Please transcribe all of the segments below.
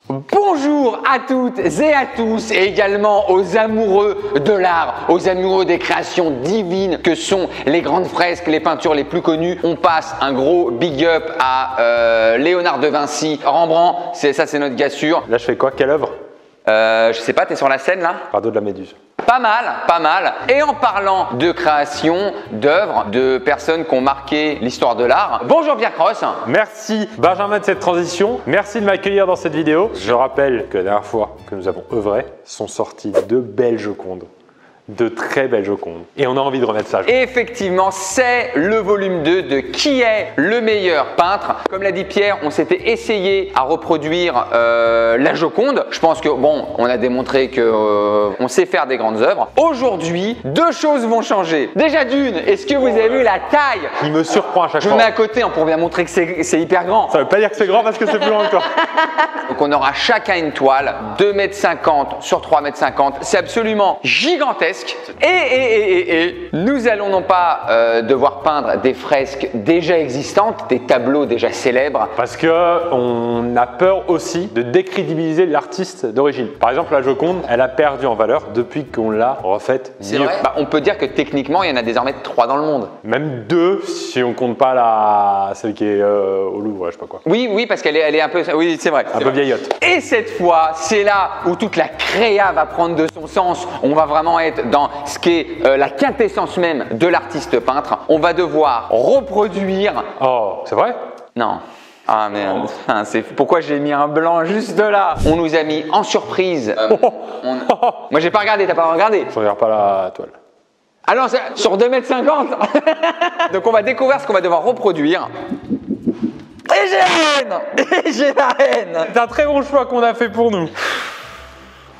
Bonjour à toutes et à tous et également aux amoureux de l'art, aux amoureux des créations divines que sont les grandes fresques, les peintures les plus connues. On passe un gros big up à Léonard de Vinci, Rembrandt, ça c'est notre gars sûr. Là je fais quoi? Quelle œuvre? Je sais pas, t'es sur la scène là? Radeau de la Méduse. Pas mal, pas mal. Et en parlant de création, d'œuvres, de personnes qui ont marqué l'histoire de l'art, bonjour Pierre Cross. Merci Benjamin de cette transition, merci de m'accueillir dans cette vidéo. Je rappelle que la dernière fois que nous avons œuvré, sont sorties de belles Jocondes. De très belles Jocondes. Et on a envie de remettre ça. Et effectivement, c'est le volume 2 de Qui est le meilleur peintre. Comme l'a dit Pierre, on s'était essayé à reproduire la Joconde. Je pense que, bon, on a démontré que on sait faire des grandes œuvres. Aujourd'hui, deux choses vont changer. Déjà d'une, est-ce que vous avez vu la taille? Il me surprend à chaque fois. fois. Je mets à côté pour bien montrer que c'est hyper grand. Ça veut pas dire que c'est grand parce que c'est plus grand encore. Donc on aura chacun une toile, 2,50 m sur 3,50 m. C'est absolument gigantesque. Et nous allons non pas devoir peindre des fresques déjà existantes, des tableaux déjà célèbres. Parce qu'on a peur aussi de décrédibiliser l'artiste d'origine. Par exemple, la Joconde, elle a perdu en valeur depuis qu'on l'a refaite. C'est vrai. On peut dire que techniquement, il y en a désormais 3 dans le monde. Même 2 si on compte pas celle qui est au Louvre, je sais pas quoi. Oui, parce qu'elle est un peu, oui, c'est vrai. Un peu vieillotte. Et cette fois, c'est là où toute la créa va prendre de son sens. On va vraiment être dans ce qui est la quintessence même de l'artiste peintre. On va devoir reproduire. Oh, c'est vrai? Non. Ah merde, pourquoi j'ai mis un blanc juste là? On nous a mis en surprise. Moi j'ai pas regardé, t'as pas regardé? Je regarde pas la toile. Alors sur 2,50 m. Donc on va découvrir ce qu'on va devoir reproduire. Et j'ai la haine! Et j'ai la haine! C'est un très bon choix qu'on a fait pour nous.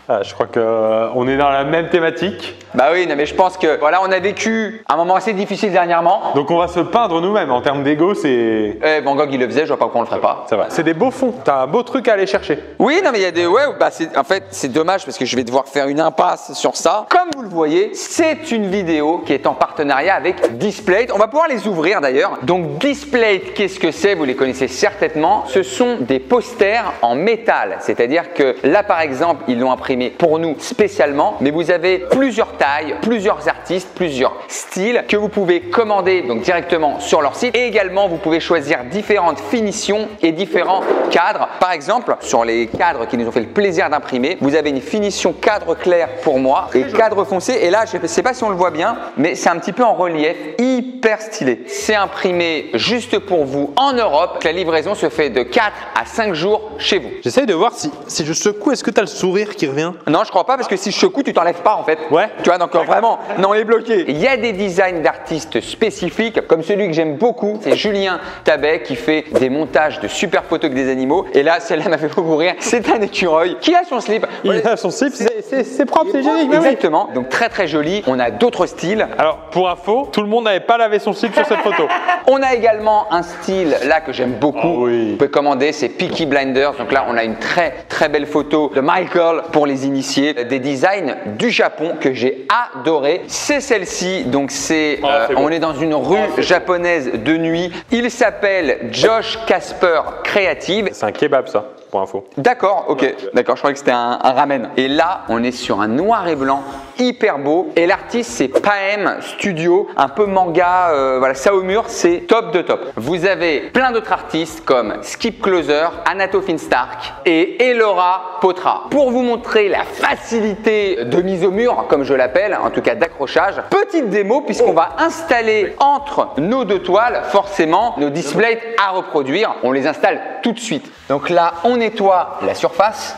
Ah, je crois qu'on est dans la même thématique. Bah oui, non, mais je pense que voilà, on a vécu un moment assez difficile dernièrement. Donc on va se peindre nous-mêmes. En termes d'ego, c'est... Van Gogh il le faisait, je vois pas pourquoi on le ferait pas. C'est vrai. C'est des beaux fonds. T'as un beau truc à aller chercher. Oui, non mais il y a des... Ouais, bah en fait c'est dommage parce que je vais devoir faire une impasse sur ça. Comme vous le voyez, c'est une vidéo qui est en partenariat avec Displate. On va pouvoir les ouvrir d'ailleurs. Donc Displate, qu'est-ce que c'est? Vous les connaissez certainement. Ce sont des posters en métal. C'est-à-dire que là par exemple, ils l'ont imprimé pour nous spécialement, mais vous avez plusieurs tailles, plusieurs artistes, plusieurs styles que vous pouvez commander donc directement sur leur site et également vous pouvez choisir différentes finitions et différents cadres. Par exemple, sur les cadres qui nous ont fait le plaisir d'imprimer, vous avez une finition cadre clair pour moi et cadre foncé et là je ne sais pas si on le voit bien, mais c'est un petit peu en relief, hyper stylé. C'est imprimé juste pour vous en Europe. La livraison se fait de 4 à 5 jours chez vous. J'essaye de voir si je secoue, est-ce que tu as le sourire qui revient? Non, je crois pas parce que si je secoue, tu t'enlèves pas en fait. Ouais. Tu vois, donc vraiment, non, on est bloqué. Il y a des designs d'artistes spécifiques, comme celui que j'aime beaucoup, c'est Julien Tabet qui fait des montages de super photos avec des animaux. Et là, celle-là m'a fait beaucoup rire. C'est un écureuil qui a son slip. Il a son slip, c'est propre, c'est génial. Exactement. Donc très très joli. On a d'autres styles. Alors pour info, tout le monde n'avait pas lavé son slip sur cette photo. On a également un style là que j'aime beaucoup. Oh oui. Vous pouvez commander, c'est Peaky Blinders. Donc là, on a une très très belle photo de Michael pour les initiés. Des designs du Japon que j'ai adoré. C'est celle-ci. Donc c'est, on est dans une rue japonaise de nuit. Il s'appelle Josh Casper Creative. C'est un kebab ça, pour info. D'accord, ok. D'accord, je croyais que c'était un ramen. Et là, on est sur un noir et blanc hyper beau. Et l'artiste, c'est Paem Studio, un peu manga. Voilà, ça au mur, c'est top de top. Vous avez plein d'autres artistes comme Skip Closer, Anato Finstark et Elora Potra. Pour vous montrer la facilité de mise au mur, comme je l'appelle, en tout cas d'accrochage, petite démo puisqu'on va installer entre nos deux toiles, forcément, nos displays à reproduire. On les installe tout de suite. Donc là, on nettoie la surface.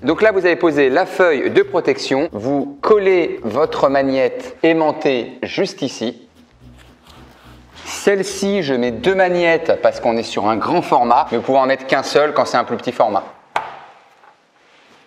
Donc là, vous avez posé la feuille de protection. Vous collez votre magnette aimantée juste ici. Celle-ci, je mets 2 magnettes parce qu'on est sur un grand format, mais vous pouvez en mettre qu'un seul quand c'est un plus petit format.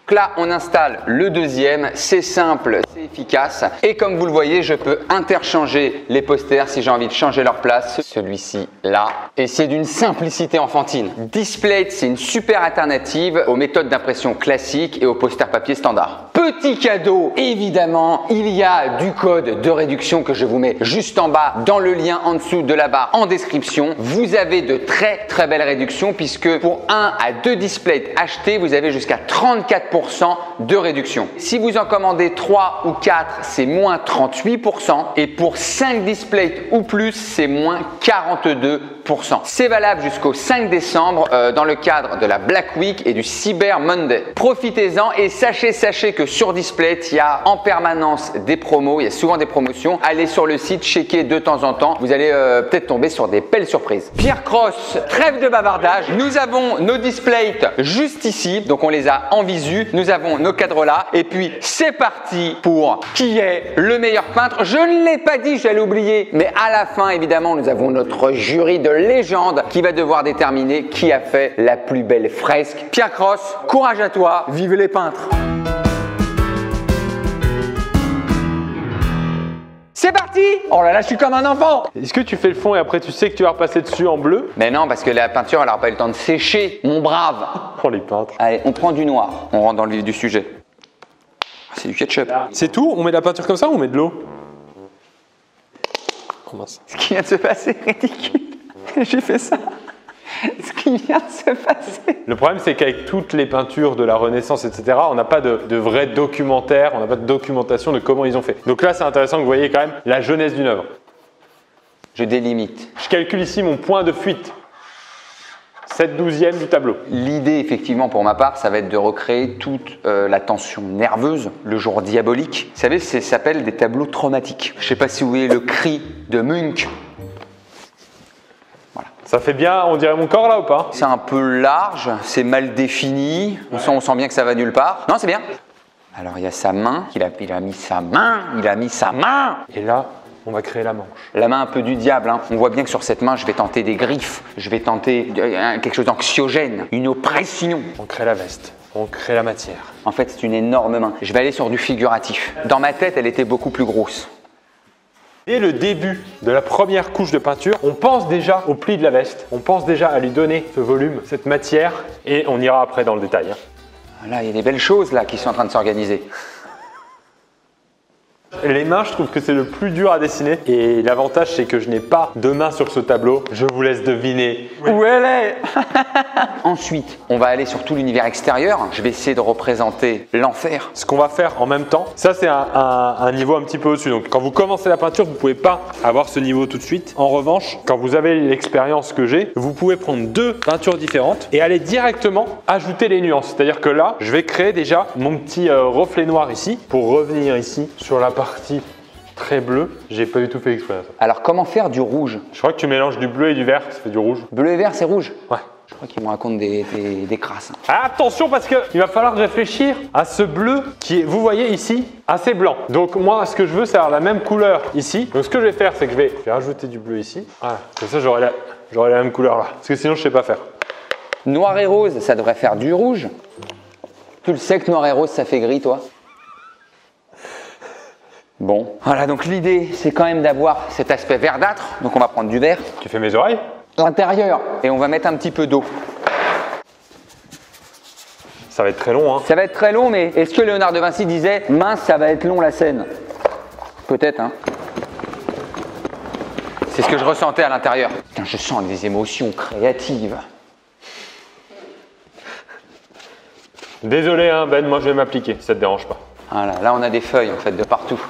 Donc là, on installe le deuxième, c'est simple, c'est efficace. Et comme vous le voyez, je peux interchanger les posters si j'ai envie de changer leur place. Celui-ci, là. Et c'est d'une simplicité enfantine. Displate, c'est une super alternative aux méthodes d'impression classiques et aux posters papier standard. Petit cadeau, évidemment, il y a du code de réduction que je vous mets juste en bas dans le lien en dessous de la barre en description. Vous avez de très belles réductions puisque pour 1 à 2 displays achetés, vous avez jusqu'à 34% de réduction. Si vous en commandez 3 ou 4, c'est moins 38% et pour 5 displays ou plus, c'est moins 42%. C'est valable jusqu'au 5 décembre dans le cadre de la Black Week et du Cyber Monday. Profitez-en et sachez que sur Displate, il y a en permanence des promos, il y a souvent des promotions. Allez sur le site, checkez de temps en temps, vous allez peut-être tomber sur des belles surprises. Pierre Cross, trêve de bavardage, nous avons nos Displates juste ici, donc on les a en visu, nous avons nos cadres là et puis c'est parti pour qui est le meilleur peintre. Je ne l'ai pas dit, j'allais oublier, mais à la fin évidemment nous avons notre jury de légende qui va devoir déterminer qui a fait la plus belle fresque. Pierre Cross, courage à toi, vive les peintres! C'est parti! Oh là là, je suis comme un enfant! Est-ce que tu fais le fond et après tu sais que tu vas repasser dessus en bleu? Mais non, parce que la peinture, elle n'aura pas eu le temps de sécher, mon brave! Oh les peintres! Allez, on prend du noir, on rentre dans le vif du sujet. C'est du ketchup. C'est tout? On met de la peinture comme ça ou on met de l'eau? Oh mince. Ce qui vient de se passer est ridicule. J'ai fait ça. Ce qui vient de se passer. Le problème, c'est qu'avec toutes les peintures de la Renaissance, etc., on n'a pas de vrai documentaire, on n'a pas de documentation de comment ils ont fait. Donc là, c'est intéressant que vous voyez quand même la jeunesse d'une œuvre. Je délimite. Je calcule ici mon point de fuite. 7/12e du tableau. L'idée, effectivement, pour ma part, ça va être de recréer toute la tension nerveuse, le jour diabolique. Vous savez, ça s'appelle des tableaux traumatiques. Je ne sais pas si vous voyez le cri de Munch. Ça fait bien, on dirait mon corps là ou pas? C'est un peu large, c'est mal défini, on sent bien que ça va nulle part. Non, c'est bien. Alors il y a sa main, il a mis sa main. Et là, on va créer la manche. La main un peu du diable, hein. On voit bien que sur cette main, je vais tenter des griffes, je vais tenter quelque chose d'anxiogène, une oppression. On crée la veste, on crée la matière. En fait, c'est une énorme main. Je vais aller sur du figuratif. Dans ma tête, elle était beaucoup plus grosse. Dès le début de la première couche de peinture, on pense déjà au pli de la veste, on pense déjà à lui donner ce volume, cette matière, et on ira après dans le détail. Là, il y a des belles choses là qui sont en train de s'organiser. Les mains, je trouve que c'est le plus dur à dessiner, et l'avantage, c'est que je n'ai pas de main sur ce tableau. Je vous laisse deviner où elle est. Ensuite, on va aller sur tout l'univers extérieur. Je vais essayer de représenter l'enfer. Ce qu'on va faire en même temps, ça c'est un niveau un petit peu au-dessus. Donc quand vous commencez la peinture, vous ne pouvez pas avoir ce niveau tout de suite. En revanche, quand vous avez l'expérience que j'ai, vous pouvez prendre 2 peintures différentes et aller directement ajouter les nuances. C'est-à-dire que là, je vais créer déjà mon petit reflet noir ici pour revenir ici sur la partie très bleue. J'ai pas du tout fait exprès. Alors comment faire du rouge? Je crois que tu mélanges du bleu et du vert, ça fait du rouge. Bleu et vert, c'est rouge? Ouais. Je crois qu'ils me racontent des crasses. Attention parce qu'il va falloir réfléchir à ce bleu qui est, vous voyez ici, assez blanc. Donc moi, ce que je veux, c'est avoir la même couleur ici. Donc ce que je vais faire, c'est que je vais rajouter du bleu ici. Voilà, comme ça j'aurai la même couleur là. Parce que sinon, je sais pas faire. Noir et rose, ça devrait faire du rouge. Tu le sais que noir et rose, ça fait gris, toi? Bon, voilà, donc l'idée, c'est quand même d'avoir cet aspect verdâtre. Donc on va prendre du vert. Tu fais mes oreilles? L'intérieur. Et on va mettre un petit peu d'eau. Ça va être très long, hein. Ça va être très long, mais est-ce que Léonard de Vinci disait « Mince, ça va être long la scène » Peut-être, hein. C'est ce que je ressentais à l'intérieur. Putain, je sens des émotions créatives. Désolé, hein, Ben, moi je vais m'appliquer, si ça te dérange pas. Voilà, là on a des feuilles en fait de partout.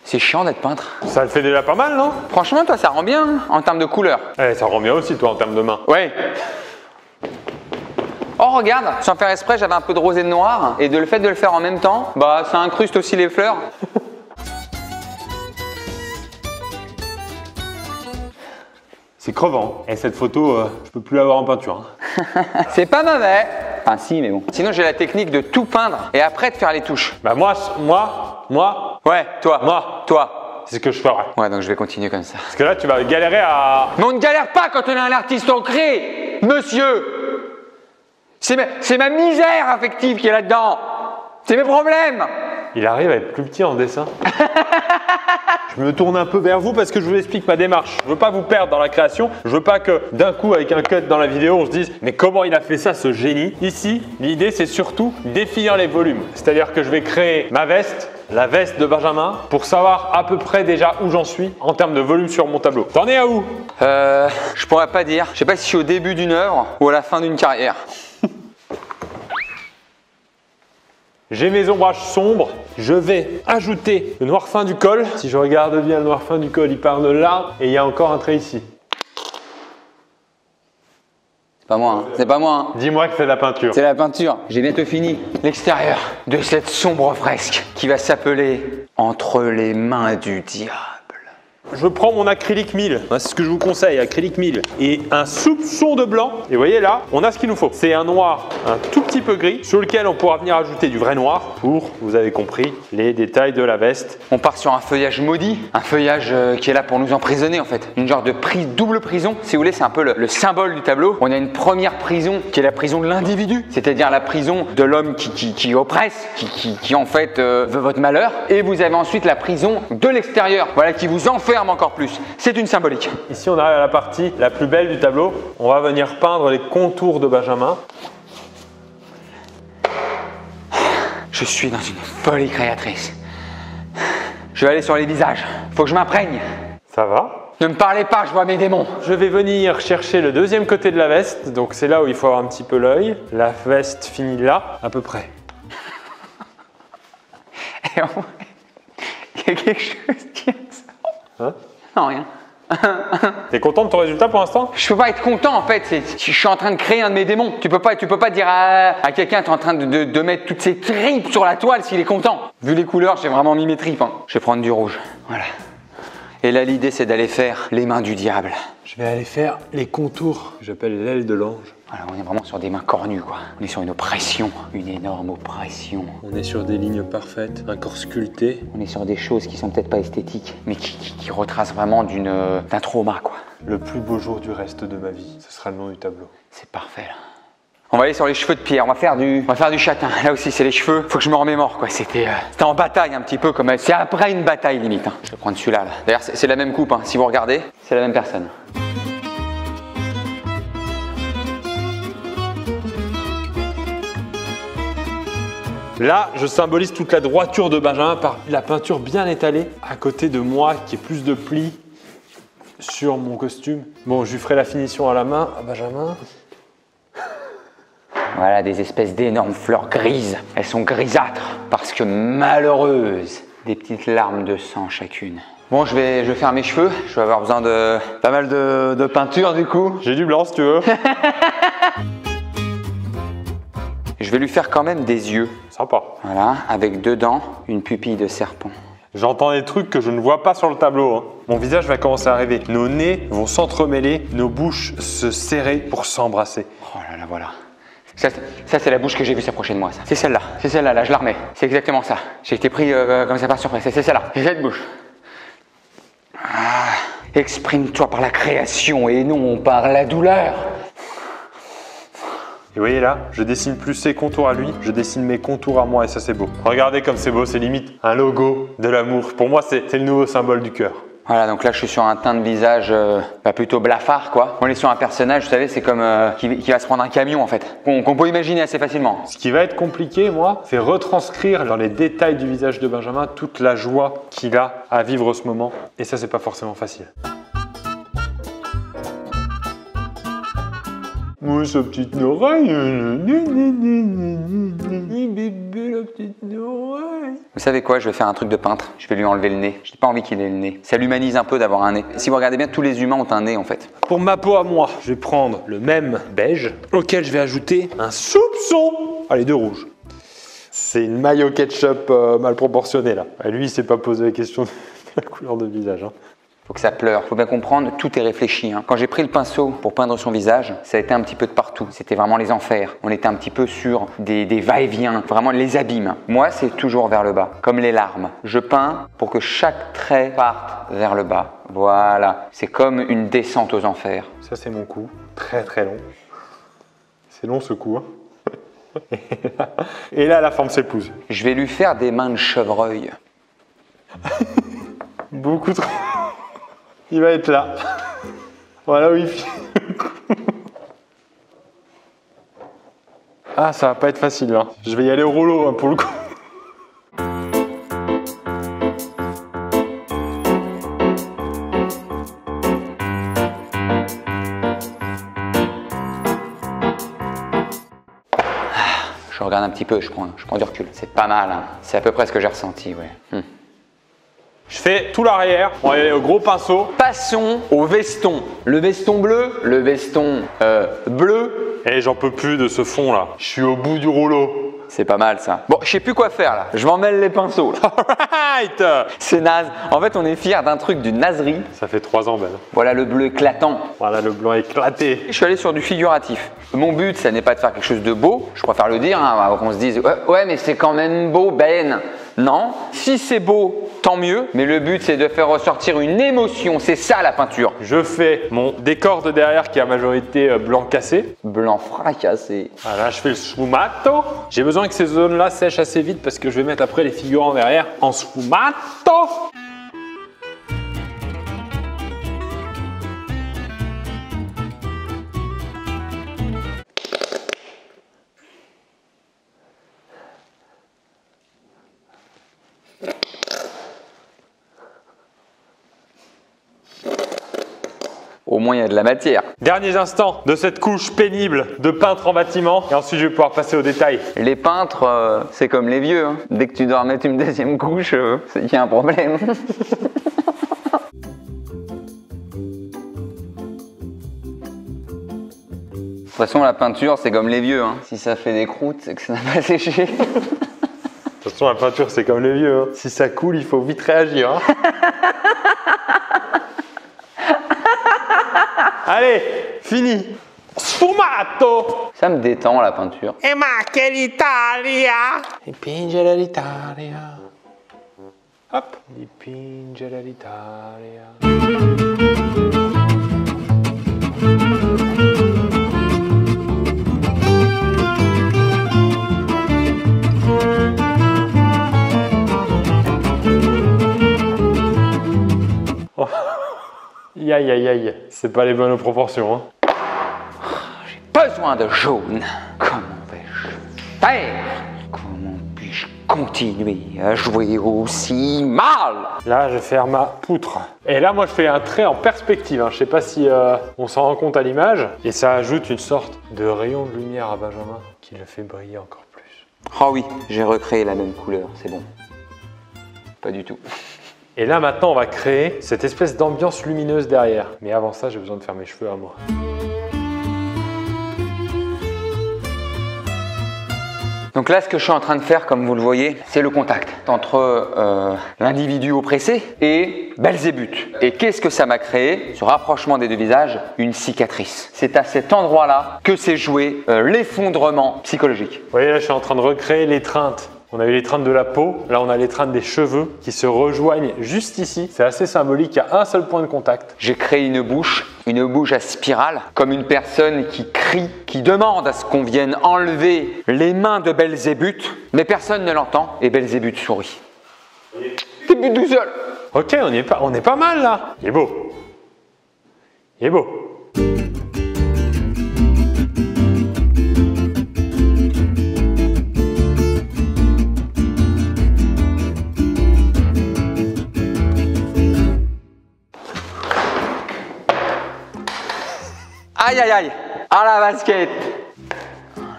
C'est chiant d'être peintre. Ça le fait déjà pas mal, non? Franchement, toi, ça rend bien hein, en termes de couleur. Eh, ça rend bien aussi, toi, en termes de main. Ouais. Oh, regarde, sans faire exprès, j'avais un peu de rosé de noir. Et le fait de le faire en même temps, bah, ça incruste aussi les fleurs. C'est crevant. Et cette photo, je peux plus l'avoir en peinture. Hein. C'est pas mauvais. Enfin, si, mais bon. Sinon, j'ai la technique de tout peindre et après de faire les touches. Bah moi. Ouais, toi. Moi. Toi. c'est ce que je ferai. Ouais, donc je vais continuer comme ça. Parce que là, tu vas galérer à... Mais on ne galère pas quand on est un artiste ancré, monsieur. C'est ma misère affective qui est là-dedans. C'est mes problèmes. Il arrive à être plus petit en dessin. Je me tourne un peu vers vous parce que je vous explique ma démarche. Je veux pas vous perdre dans la création. Je veux pas que d'un coup, avec un cut dans la vidéo, on se dise « Mais comment il a fait ça, ce génie ?» Ici, l'idée, c'est surtout définir les volumes. C'est-à-dire que je vais créer ma veste, la veste de Benjamin, pour savoir à peu près déjà où j'en suis en termes de volume sur mon tableau. T'en es à où? Je pourrais pas dire. Je sais pas si je suis au début d'une œuvre ou à la fin d'une carrière. J'ai mes ombrages sombres, je vais ajouter le noir fin du col. Si je regarde bien le noir fin du col, il part de là et il y a encore un trait ici. C'est pas moi, hein. C'est pas moi. Hein. Dis-moi que c'est de la peinture. C'est la peinture. J'ai bientôt fini l'extérieur de cette sombre fresque qui va s'appeler « Entre les mains du diable ». Je prends mon acrylique 1000, c'est ce que je vous conseille, acrylique 1000, et un soupçon de blanc. Et vous voyez là, on a ce qu'il nous faut. C'est un noir un tout petit peu gris sur lequel on pourra venir ajouter du vrai noir pour, vous avez compris, les détails de la veste. On part sur un feuillage maudit, un feuillage qui est là pour nous emprisonner en fait. Une genre de double prison, si vous voulez, c'est un peu le symbole du tableau. On a une première prison qui est la prison de l'individu, c'est-à-dire la prison de l'homme qui oppresse, qui en fait veut votre malheur. Et vous avez ensuite la prison de l'extérieur, voilà, qui vous enferme encore plus. C'est une symbolique. Ici, on arrive à la partie la plus belle du tableau. On va venir peindre les contours de Benjamin. Je suis dans une folie créatrice. Je vais aller sur les visages. Faut que je m'imprègne. Ça va? Ne me parlez pas, je vois mes démons. Je vais venir chercher le deuxième côté de la veste. Donc, c'est là où il faut avoir un petit peu l'œil. La veste finit là, à peu près. Et il y a quelque chose qui est ça. Hein? Non, rien. T'es content de ton résultat pour l'instant? Je peux pas être content en fait, je suis en train de créer un de mes démons. Tu peux pas dire à quelqu'un tu es en train de mettre toutes ses tripes sur la toile s'il est content. Vu les couleurs, j'ai vraiment mis mes tripes. Hein. Je vais prendre du rouge, voilà. Et là l'idée c'est d'aller faire les mains du diable. Je vais aller faire les contours que j'appelle l'aile de l'ange. Voilà, on est vraiment sur des mains cornues quoi. On est sur une oppression, une énorme oppression. On est sur des lignes parfaites, un corps sculpté. On est sur des choses qui sont peut-être pas esthétiques, mais qui retracent vraiment d'un trauma quoi. Le plus beau jour du reste de ma vie, ce sera le nom du tableau. C'est parfait là. On va aller sur les cheveux de Pierre, on va faire du châtain. Là aussi c'est les cheveux, faut que je me remémore quoi. C'était en bataille un petit peu comme c'est après une bataille limite. Hein. Je vais prendre celui-là. Là. D'ailleurs c'est la même coupe, hein. Si vous regardez, c'est la même personne. Là, je symbolise toute la droiture de Benjamin par la peinture bien étalée à côté de moi qui est plus de plis sur mon costume. Bon, je lui ferai la finition à la main à Benjamin. Voilà, des espèces d'énormes fleurs grises. Elles sont grisâtres parce que malheureuses. Des petites larmes de sang chacune. Bon, je vais faire mes cheveux. Je vais avoir besoin de pas mal de peinture du coup. J'ai du blanc si tu veux. Je vais lui faire quand même des yeux. Sympa. Voilà, avec dedans une pupille de serpent. J'entends des trucs que je ne vois pas sur le tableau. Hein. Mon visage va commencer à rêver. Nos nez vont s'entremêler, nos bouches se serrer pour s'embrasser. Oh là là, voilà. Ça c'est la bouche que j'ai vue s'approcher de moi. C'est celle-là. C'est celle-là, là, je la remets. C'est exactement ça. J'ai été pris comme ça par surprise. C'est celle-là. C'est cette bouche. Ah, exprime-toi par la création et non par la douleur. Et vous voyez là, je dessine plus ses contours à lui, je dessine mes contours à moi et ça c'est beau. Regardez comme c'est beau, c'est limite un logo de l'amour. Pour moi, c'est le nouveau symbole du cœur. Voilà, donc là je suis sur un teint de visage plutôt blafard quoi. On est sur un personnage, vous savez, c'est comme qui va se prendre un camion en fait, qu'on peut imaginer assez facilement. Ce qui va être compliqué, moi, c'est retranscrire dans les détails du visage de Benjamin toute la joie qu'il a à vivre ce moment. Et ça, c'est pas forcément facile. Oui, sa petite oreille. Bébé, la petite oreille. Vous savez quoi, je vais faire un truc de peintre. Je vais lui enlever le nez. Je n'ai pas envie qu'il ait le nez. Ça l'humanise un peu d'avoir un nez. Si vous regardez bien, tous les humains ont un nez en fait. Pour ma peau à moi, je vais prendre le même beige auquel je vais ajouter un soupçon. Allez, de rouge. C'est une mayo ketchup mal proportionnée là. Lui, il s'est pas posé la question de la couleur de visage. Hein. Faut que ça pleure. Faut bien comprendre, tout est réfléchi. Hein. Quand j'ai pris le pinceau pour peindre son visage, ça a été un petit peu de partout. C'était vraiment les enfers. On était un petit peu sur des va-et-vient, vraiment les abîmes. Moi, c'est toujours vers le bas, comme les larmes. Je peins pour que chaque trait parte vers le bas. Voilà. C'est comme une descente aux enfers. Ça, c'est mon cou. Très très long. C'est long ce cou. Hein. Et là, la forme s'épouse. Je vais lui faire des mains de chevreuil. Beaucoup trop. Il va être là. Voilà où il finit. Ah, ça va pas être facile là. Je vais y aller au rouleau hein, pour le coup. Je regarde un petit peu, je prends du recul. C'est pas mal, hein. C'est à peu près ce que j'ai ressenti, ouais. Je fais tout l'arrière. On va aller au gros pinceau. Passons au veston. Le veston bleu, le veston bleu. Et j'en peux plus de ce fond là. Je suis au bout du rouleau. C'est pas mal ça. Bon, je sais plus quoi faire là. Je m'en mêle les pinceaux là. Alright. C'est naze. En fait, on est fiers d'un truc d'une nazerie. Ça fait 3 ans, Ben. Voilà le bleu éclatant. Voilà le blanc éclaté. Je suis allé sur du figuratif. Mon but, ça n'est pas de faire quelque chose de beau. Je préfère le dire, hein, qu'on se dise ouais, mais c'est quand même beau, Ben. Non. Si c'est beau, tant mieux. Mais le but, c'est de faire ressortir une émotion. C'est ça la peinture. Je fais mon décor de derrière qui est à majorité blanc cassé. Blanc fracassé. Voilà, je fais le sfumato. J'ai besoin que ces zones-là sèchent assez vite parce que je vais mettre après les figurants derrière en sfumato. Au moins, il y a de la matière. Derniers instants de cette couche pénible de peintre en bâtiment. Et ensuite, je vais pouvoir passer aux détails. Les peintres, c'est comme les vieux. Hein. Dès que tu dois remettre une deuxième couche, il y a un problème. De toute façon, la peinture, c'est comme les vieux. Hein. Si ça fait des croûtes, c'est que ça n'a pas séché. De toute façon, la peinture, c'est comme les vieux. Hein. Si ça coule, il faut vite réagir. Hein. Allez, fini. Sfumato. Ça me détend, la peinture. E ma che l'Italia. Dipingere l'Italia. Hop. Dipingere l'Italia. Aïe aïe aïe, c'est pas les bonnes proportions. Hein. J'ai besoin de jaune. Comment vais-je faire? Comment puis-je continuer à jouer aussi mal? Là, je vais faire ma poutre. Et là, moi, je fais un trait en perspective. Hein. Je sais pas si on s'en rend compte à l'image. Et ça ajoute une sorte de rayon de lumière à Benjamin qui le fait briller encore plus. Oh oui, j'ai recréé la même couleur, c'est bon. Pas du tout. Et là maintenant on va créer cette espèce d'ambiance lumineuse derrière. Mais avant ça j'ai besoin de faire mes cheveux à moi. Donc là ce que je suis en train de faire comme vous le voyez, c'est le contact entre l'individu oppressé et Belzébuth. Et qu'est-ce que ça m'a créé? Ce rapprochement des deux visages, une cicatrice. C'est à cet endroit-là que s'est joué l'effondrement psychologique. Vous voyez là je suis en train de recréer l'étreinte. On a eu l'étreinte de la peau, là on a l'étreinte des cheveux qui se rejoignent juste ici. C'est assez symbolique, il y a un seul point de contact. J'ai créé une bouche à spirale, comme une personne qui crie, qui demande à ce qu'on vienne enlever les mains de Belzébuth, mais personne ne l'entend et Belzébuth sourit. T'es but tout seul. Ok, on est pas mal là. Il est beau. Il est beau. Aïe aïe aïe, à la basket. Voilà,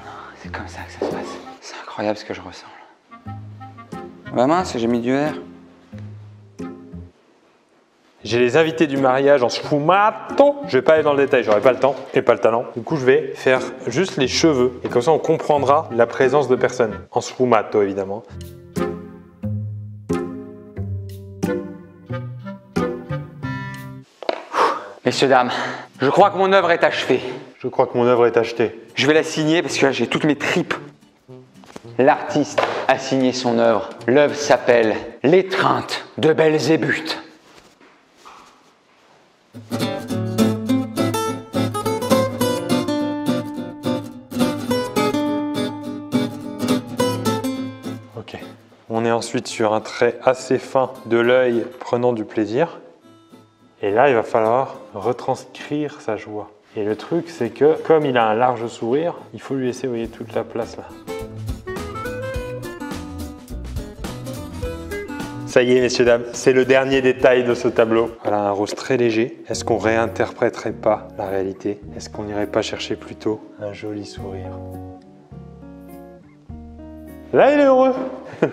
c'est comme ça que ça se passe. C'est incroyable ce que je ressens là. Bah mince, j'ai mis du verre. J'ai les invités du mariage en sfumato. Je vais pas aller dans le détail, j'aurai pas le temps et pas le talent. Du coup, je vais faire juste les cheveux et comme ça, on comprendra la présence de personnes. En sfumato, évidemment. Messieurs, dames, je crois que mon œuvre est achevée. Je crois que mon œuvre est achetée. Je vais la signer parce que là, j'ai toutes mes tripes. L'artiste a signé son œuvre. L'œuvre s'appelle L'étreinte de Belzébuth. Ok. On est ensuite sur un trait assez fin de l'œil prenant du plaisir. Et là, il va falloir retranscrire sa joie. Et le truc, c'est que comme il a un large sourire, il faut lui laisser, vous voyez, toute la place là. Ça y est, messieurs, dames, c'est le dernier détail de ce tableau. Voilà, un rose très léger. Est-ce qu'on réinterpréterait pas la réalité? Est-ce qu'on n'irait pas chercher plutôt un joli sourire? Là, il est heureux.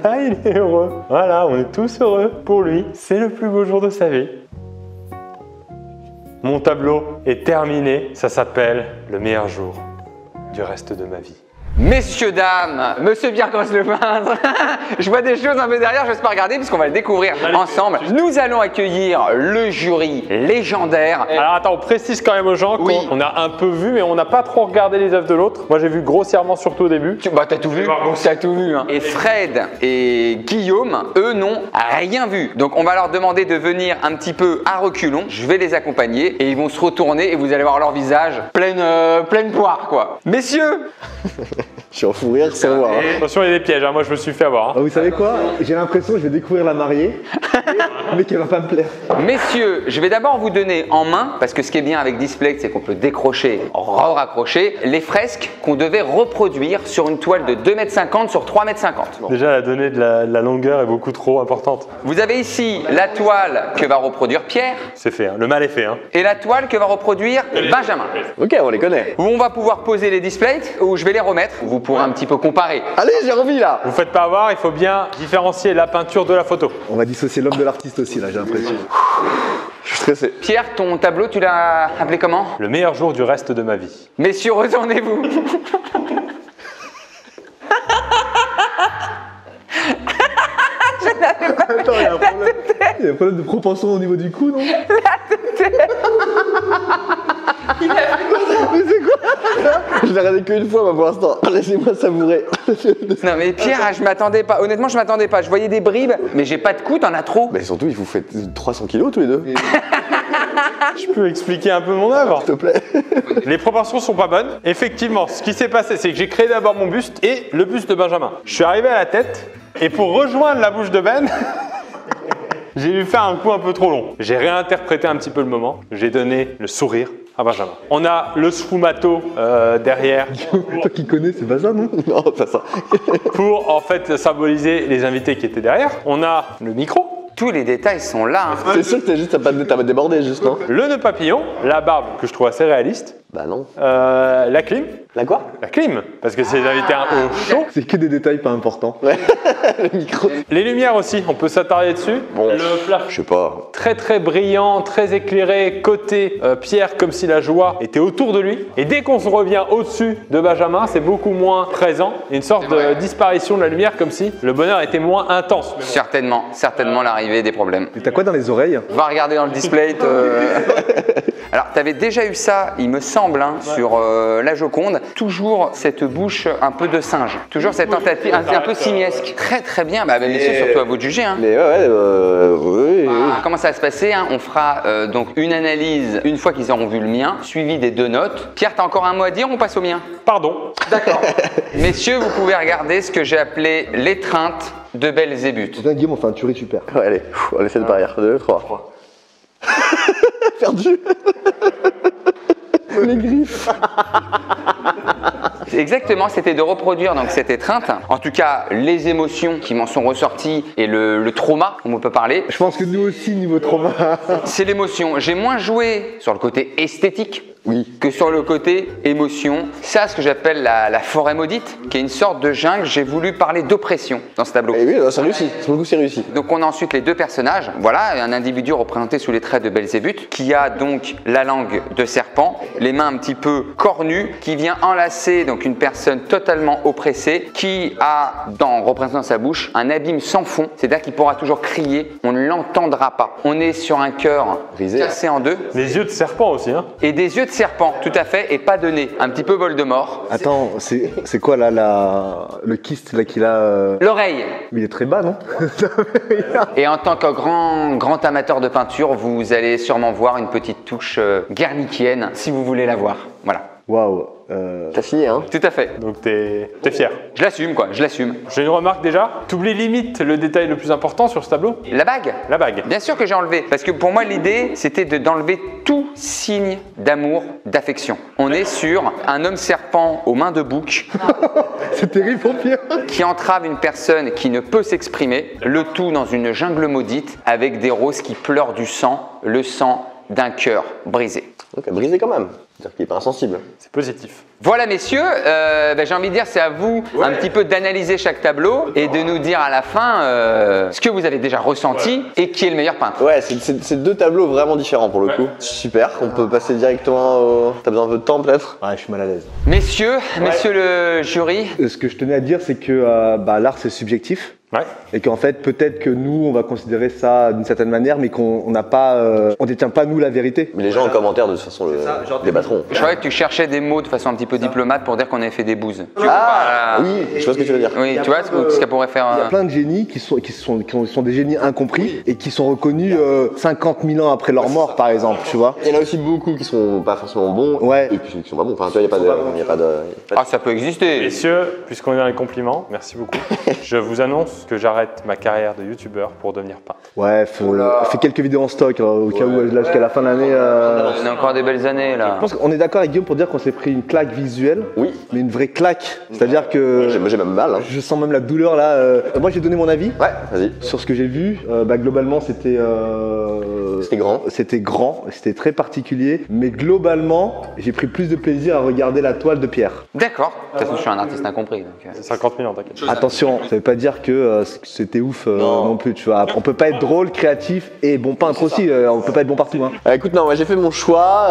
Là, il est heureux. Voilà, on est tous heureux pour lui. C'est le plus beau jour de sa vie. Mon tableau est terminé. Ça s'appelle le meilleur jour du reste de ma vie. Messieurs, dames, monsieur Pierre Cross le peintre, je vois des choses un peu derrière, je n'ose pas regarder puisqu'on va le découvrir ensemble. Nous allons accueillir le jury légendaire. Alors attends, on précise quand même aux gens qu'on a un peu vu, mais on n'a pas trop regardé les œuvres de l'autre. Moi j'ai vu grossièrement surtout au début. Bah t'as tout vu, t'as tout vu. Hein. Et Fred et Guillaume, eux n'ont rien vu. Donc on va leur demander de venir un petit peu à reculons. Je vais les accompagner et ils vont se retourner et vous allez voir leur visage pleine poire quoi. Messieurs. Je suis en fou rire, c'est voir. Attention, il y a des pièges, hein. Moi je me suis fait avoir. Hein. Ah, vous savez quoi? J'ai l'impression que je vais découvrir la mariée, mais qu'elle va pas me plaire. Messieurs, je vais d'abord vous donner en main, parce que ce qui est bien avec Displate, c'est qu'on peut décrocher, raccrocher, les fresques qu'on devait reproduire sur une toile de 2,50 m sur 3,50 m. Bon. Déjà, la donnée de la longueur est beaucoup trop importante. Vous avez ici la toile que va reproduire Pierre. C'est fait, hein. Le mal est fait. Hein. Et la toile que va reproduire Benjamin. Ok, on les connaît. Où on va pouvoir poser les Displates, où je vais les remettre. Vous pourrez un petit peu comparer. Allez, j'ai envie là. Vous faites pas avoir, il faut bien différencier la peinture de la photo. On va dissocier l'homme de l'artiste aussi là, j'ai l'impression. Je suis stressé. Pierre, ton tableau, tu l'as appelé comment? Le meilleur jour du reste de ma vie. Messieurs, retournez-vous. Attends, il y a un problème. Il y a un problème de propension au niveau du cou, non? Mais c'est quoi? Je l'ai regardé qu'une fois, moi, pour l'instant. Laissez-moi savourer. Non mais Pierre, je m'attendais pas. Honnêtement, je m'attendais pas. Je voyais des bribes, mais j'ai pas de cou, t'en as trop. Mais surtout, il vous fait 300 kilos tous les deux. Je peux expliquer un peu mon œuvre? S'il te plaît. Les proportions sont pas bonnes. Effectivement, ce qui s'est passé, c'est que j'ai créé d'abord mon buste et le buste de Benjamin. Je suis arrivé à la tête et pour rejoindre la bouche de Ben, j'ai dû faire un coup un peu trop long. J'ai réinterprété un petit peu le moment. J'ai donné le sourire à Benjamin. On a le sfumato derrière. Toi qui connais, c'est pas ça, non? Non, pas ça. Pour en fait symboliser les invités qui étaient derrière. On a le micro. Tous les détails sont là. Hein. C'est sûr que t'as juste t'as débordé juste, non? Le nœud papillon, la barbe que je trouve assez réaliste. Bah non. La clim. La quoi? La clim, parce que c'est les invités au chaud. C'est que des détails pas importants. Ouais. Le micro. Les lumières aussi, on peut s'attarder dessus. Bon, le plafond. je sais pas. Très très brillant, très éclairé, côté Pierre, comme si la joie était autour de lui. Et dès qu'on se revient au-dessus de Benjamin, c'est beaucoup moins présent. Il y a une sorte de disparition de la lumière, comme si le bonheur était moins intense. Certainement l'arrivée des problèmes. Et t'as quoi dans les oreilles? Va regarder dans le display. Alors, tu avais déjà eu ça, il me semble, hein, sur la Joconde. Toujours cette bouche un peu de singe. Toujours cette tentative un peu simiesque. Très très bien. Bah, messieurs, surtout à vous de juger. Hein. Mais oui. Comment ça va se passer hein? On fera donc une analyse une fois qu'ils auront vu le mien, suivi des 2 notes. Pierre, t'as encore un mot à dire? On passe au mien. Pardon. D'accord. Messieurs, vous pouvez regarder ce que j'ai appelé l'étreinte de Belzébuth. Putain, Guillaume, on fait un tuerie super. Ouais, allez, on essaie de barrière. 2, 3. Perdu. Les griffes. Exactement, c'était de reproduire donc cette étreinte. En tout cas, les émotions qui m'en sont ressorties et le trauma, comme on peut parler. Je pense que nous aussi, niveau trauma. C'est l'émotion. J'ai moins joué sur le côté esthétique. que sur le côté émotion. Ça, ce que j'appelle la forêt maudite, qui est une sorte de jungle. J'ai voulu parler d'oppression dans ce tableau. Et oui, c'est réussi. Pour le coup, c'est réussi. Donc on a ensuite les deux personnages. Voilà, un individu représenté sous les traits de Belzébuth, qui a donc la langue de serpent, les mains un petit peu cornues, qui vient enlacer donc une personne totalement oppressée, qui a dans représentant sa bouche un abîme sans fond, c'est-à-dire qu'il pourra toujours crier, on ne l'entendra pas. On est sur un cœur Brisé. cassé en deux. Les yeux de serpent aussi, hein. Et des yeux de serpent, tout à fait, et pas de nez. Un petit peu Voldemort. Attends, c'est quoi là le kyste là qu'il a L'oreille. Il est très bas, non? Et en tant que grand amateur de peinture, vous allez sûrement voir une petite touche guerniquienne, si vous voulez la voir. Voilà. Waouh. T'as fini, hein? Tout à fait. Donc t'es fier. Je l'assume, quoi, je l'assume. J'ai une remarque déjà. T'oublies limite le détail le plus important sur ce tableau, La bague. la bague. Bien sûr que j'ai enlevé, parce que pour moi l'idée c'était d'enlever tout signe d'amour, d'affection. On est sur un homme serpent aux mains de bouc C'est terrible pour Pierre. qui entrave une personne qui ne peut s'exprimer, le tout dans une jungle maudite avec des roses qui pleurent du sang, le sang d'un cœur brisé. Donc, brisé quand même. C'est-à-dire qu'il est pas insensible. C'est positif. Voilà messieurs, j'ai envie de dire c'est à vous un petit peu d'analyser chaque tableau et de nous dire à la fin ce que vous avez déjà ressenti et qui est le meilleur peintre. Ouais, c'est deux tableaux vraiment différents pour le coup. Super, on peut passer directement au... T'as besoin un peu de temps peut-être? Ouais, je suis mal à l'aise. Messieurs le jury, Ce que je tenais à dire, c'est que l'art c'est subjectif. Ouais. Et qu'en fait, peut-être que nous, on va considérer ça d'une certaine manière, mais qu'on n'a pas, on détient pas nous la vérité. Mais les gens en commentaire de toute façon débattront. je croyais que tu cherchais des mots de façon un petit peu diplomate pour dire qu'on avait fait des bouses. Tu Ah vois, oui, je vois ce que tu veux dire. oui, tu vois ce qu'elle pourrait faire. Il y a plein de génies qui sont des génies incompris et qui sont reconnus 50 000 ans après leur mort, par exemple, tu vois. Il y en a aussi beaucoup qui sont pas forcément bons Ouais. et puis qui sont pas bons. Enfin, tu vois, il n'y a pas de... Ah, ça peut exister. Messieurs, puisqu'on est dans les compliments, merci beaucoup. Je vous annonce que j'arrête ma carrière de youtubeur pour devenir peintre. Ouais, fais quelques vidéos en stock au cas où, là, jusqu'à la fin de l'année. On a encore des belles années là. Je pense qu'on est d'accord avec Guillaume pour dire qu'on s'est pris une claque visuelle, Oui. mais une vraie claque. C'est-à-dire que J'ai même mal. Hein. je sens même la douleur là. Moi, j'ai donné mon avis Ouais, vas-y. sur ce que j'ai vu. Globalement, c'était C'était grand. c'était très particulier, mais globalement, j'ai pris plus de plaisir à regarder la toile de Pierre. D'accord. De toute façon, je suis un artiste incompris. Donc, C'est 50 000 ans, t'inquiète. Attention, ça veut pas dire que c'était ouf non plus, tu vois. On peut pas être drôle, créatif et bon peintre aussi, on peut pas être bon partout. Hein. Écoute, non, moi j'ai fait mon choix.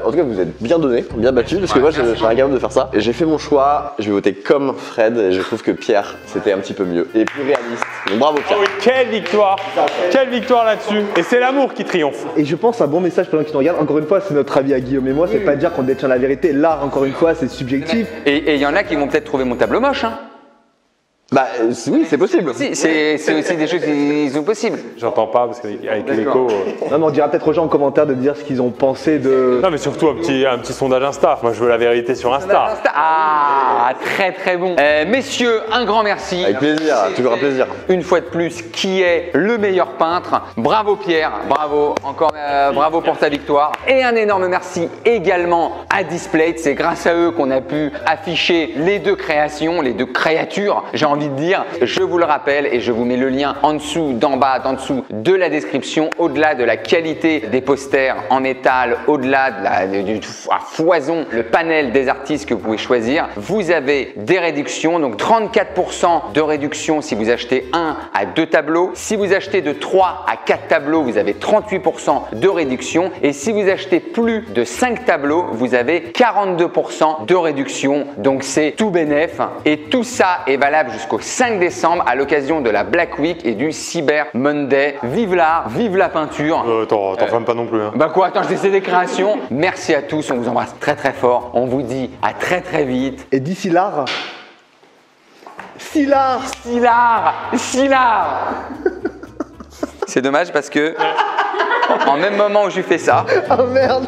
En tout cas, vous êtes bien donné, bien battu, parce que moi je suis incapable de faire ça. Et j'ai fait mon choix, je vais voter comme Fred, et je trouve que Pierre, c'était un petit peu mieux et plus réaliste. Donc bravo Pierre. Oh oui, quelle victoire! Quelle victoire là-dessus! Et c'est l'amour qui triomphe. Et je pense un bon message pour les gens qui nous regardent. Encore une fois, c'est notre avis à Guillaume et moi, c'est pas dire qu'on détient la vérité. L'art, encore une fois, c'est subjectif. Et il y en a qui vont peut-être trouver mon tableau moche. Hein. Bah oui, c'est possible. Si, c'est aussi des choses qui sont possibles. J'entends pas parce qu'avec l'écho. Non, mais on dira peut-être aux gens en commentaire de dire ce qu'ils ont pensé de. Non, mais surtout un petit sondage Insta. Moi, je veux la vérité sur Insta. Ah, très très bon. Messieurs, un grand merci. Avec plaisir, toujours un plaisir. Une fois de plus, qui est le meilleur peintre? Bravo Pierre, bravo, encore bravo pour ta victoire. Et un énorme merci également à Displate. C'est grâce à eux qu'on a pu afficher les deux créations, les deux créatures, j'ai envie de dire. Je vous le rappelle et je vous mets le lien en dessous, d'en bas, d'en dessous de la description. Au-delà de la qualité des posters en métal, au-delà du foison, le panel des artistes que vous pouvez choisir, vous avez des réductions. Donc 34% de réduction si vous achetez 1 à 2 tableaux. Si vous achetez de 3 à 4 tableaux, vous avez 38% de réduction. Et si vous achetez plus de 5 tableaux, vous avez 42% de réduction. Donc c'est tout bénef. Et tout ça est valable jusqu'au 5 décembre à l'occasion de la Black Week et du Cyber Monday. Vive l'art, vive la peinture. T'en flammes pas non plus. Hein. Bah quoi, attends, je des créations. Merci à tous, on vous embrasse très très fort. On vous dit à très très vite. Et d'ici l'art. Si l'art. C'est dommage parce que en même moment où je fais ça, Oh merde.